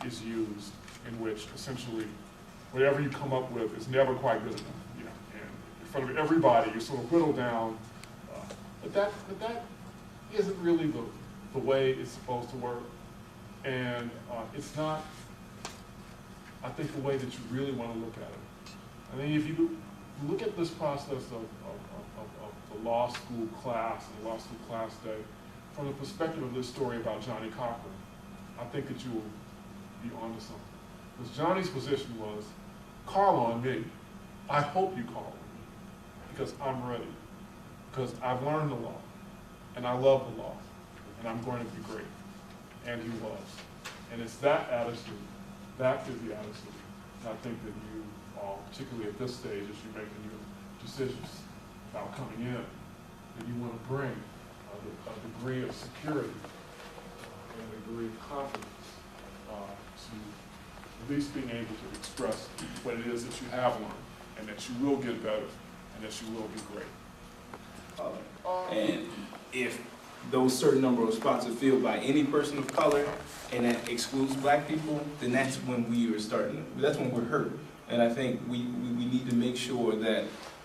is used in which essentially whatever you come up with is never quite good enough. You know, and in front of everybody, you sort of whittle down. But that isn't really the way it's supposed to work. And it's not, I think, the way that you really want to look at it. I mean, if you look at this process of the law school class and the law school class day from the perspective of this story about Johnnie Cochran, I think that you will be onto something. Because Johnny's position was, call on me. I hope you call on me because I'm ready. Because I've learned the law and I love the law and I'm going to be great. And he was. And it's that attitude, that is the attitude. And I think that you all, particularly at this stage as you're making your decisions about coming in, that you want to bring a degree of security and a degree of confidence to at least being able to express what it is that you have learned and that you will get better and that you will be great. And if those certain number of spots are filled by any person of color and that excludes black people, then that's when we are starting, that's when we're hurt. And I think we need to make sure that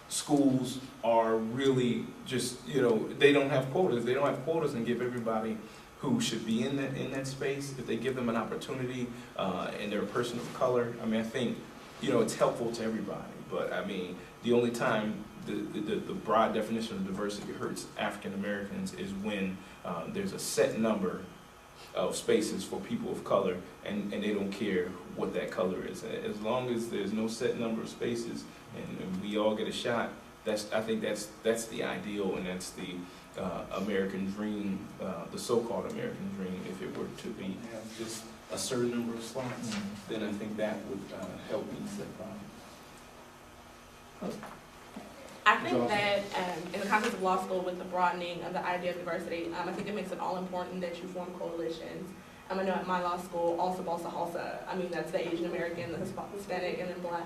schools are really just, you know, they don't have quotas. They don't have quotas and give everybody who should be in that space, if they give them an opportunity and they're a person of color. I mean, I think, you know, it's helpful to everybody. But I mean, the only time the broad definition of diversity hurts African Americans is when there's a set number of spaces for people of color and they don't care what that color is. As long as there's no set number of spaces and we all get a shot, I think that's the ideal, and that's the American dream, the so-called American dream. If it were to be just a certain number of slots, then I think that would help ease that problem. I think that in the context of law school, with the broadening of the idea of diversity, I think it makes it all important that you form coalitions. I know at my law school, ALSA, BALSA, HALSA, I mean, that's the Asian American, the Hispanic, and then Black.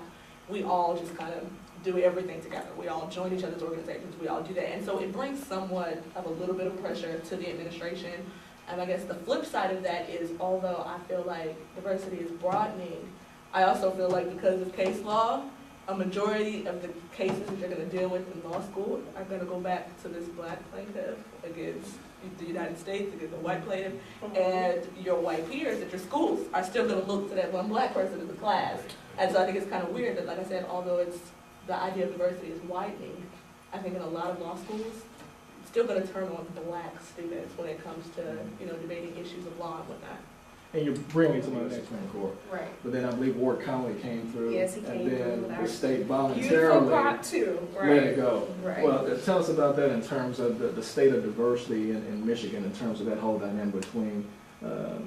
We all just kind of do everything together. We all join each other's organizations. We all do that. And so it brings somewhat of a little bit of pressure to the administration. And I guess the flip side of that is, although I feel like diversity is broadening, I also feel like because of case law, a majority of the cases that you're going to deal with in law school are going to go back to this black plaintiff against the United States, against the white plaintiff, and your white peers at your schools are still going to look to that one black person in the class. And so I think it's kind of weird that, like I said, although it's the idea of diversity is widening, I think in a lot of law schools, it's still going to turn on black students when it comes to, you know, debating issues of law and whatnot. And you bring me to my next one, Court. Right. But then I believe Ward Conley came through. Yes, he came through. And then the state voluntarily Beautiful part too. Right. let it go. Right. Well, tell us about that in terms of the state of diversity in Michigan, in terms of that whole dynamic between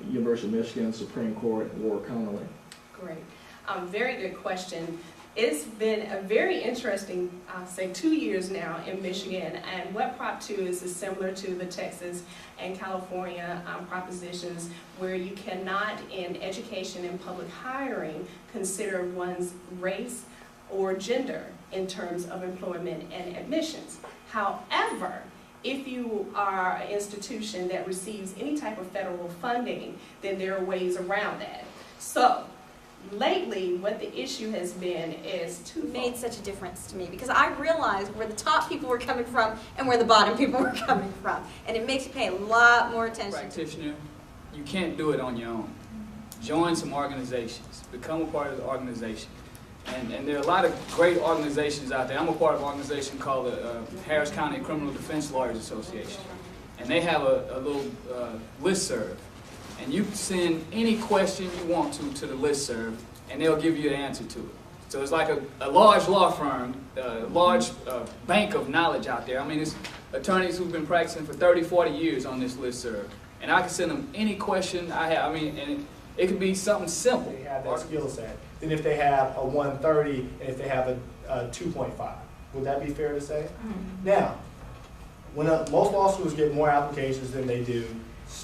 University of Michigan, Supreme Court, and Ward Conley. Great. Very good question. It's been a very interesting, I'll say, 2 years now in Michigan, and what Prop 2 is similar to the Texas and California propositions, where you cannot, in education and public hiring, consider one's race or gender in terms of employment and admissions. However, if you are an institution that receives any type of federal funding, then there are ways around that. So, lately, what the issue has been is twofold. Made such a difference to me because I realized where the top people were coming from and where the bottom people were coming from, and it makes you pay a lot more attention. Practitioner, you can't do it on your own. Join some organizations, become a part of the organization, and there are a lot of great organizations out there. I'm a part of an organization called the Harris County Criminal Defense Lawyers Association, and they have a little listserv. And you can send any question you want to the listserv, and they'll give you the answer to it. So it's like a large law firm, a large bank of knowledge out there. I mean, it's attorneys who've been practicing for 30, 40 years on this listserv. And I can send them any question I have. I mean, and it could be something simple. They have that skill set. Then if they have a 130 and if they have a 2.5, would that be fair to say? Mm-hmm. Now, when most law schools get more applications than they do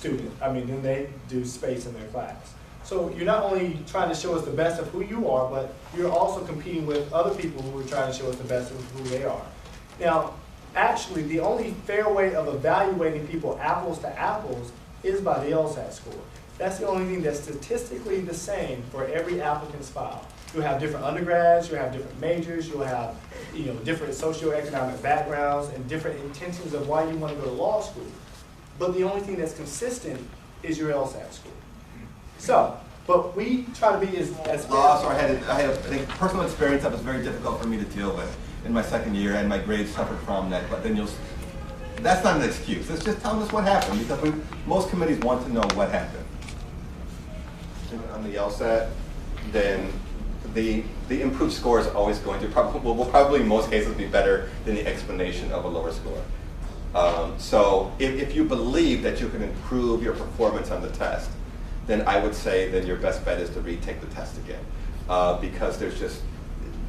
then they do space in their class. So you're not only trying to show us the best of who you are, but you're also competing with other people who are trying to show us the best of who they are. Now, actually, the only fair way of evaluating people apples to apples is by the LSAT score. That's the only thing that's statistically the same for every applicant's file. You'll have different undergrads, you'll have different majors, you'll have, different socioeconomic backgrounds and different intentions of why you want to go to law school. But the only thing that's consistent is your LSAT score. So, but we try to be as law, so I had I think personal experience that was very difficult for me to deal with in my second year, and my grades suffered from that. But then that's not an excuse. It's just telling us what happened, because most committees want to know what happened. On the LSAT, then the improved score is always going to will probably in most cases be better than the explanation of a lower score. So if you believe that you can improve your performance on the test, then I would say that your best bet is to retake the test again, because there's just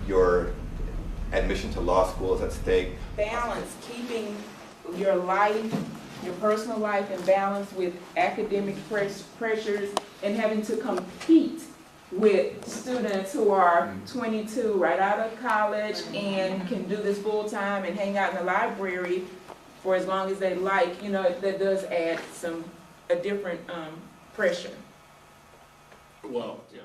your admission to law school is at stake. Balance, keeping your life, your personal life in balance with academic pressures and having to compete with students who are 22 right out of college and can do this full time and hang out in the library for as long as they like, that does add a different pressure. Well, yeah.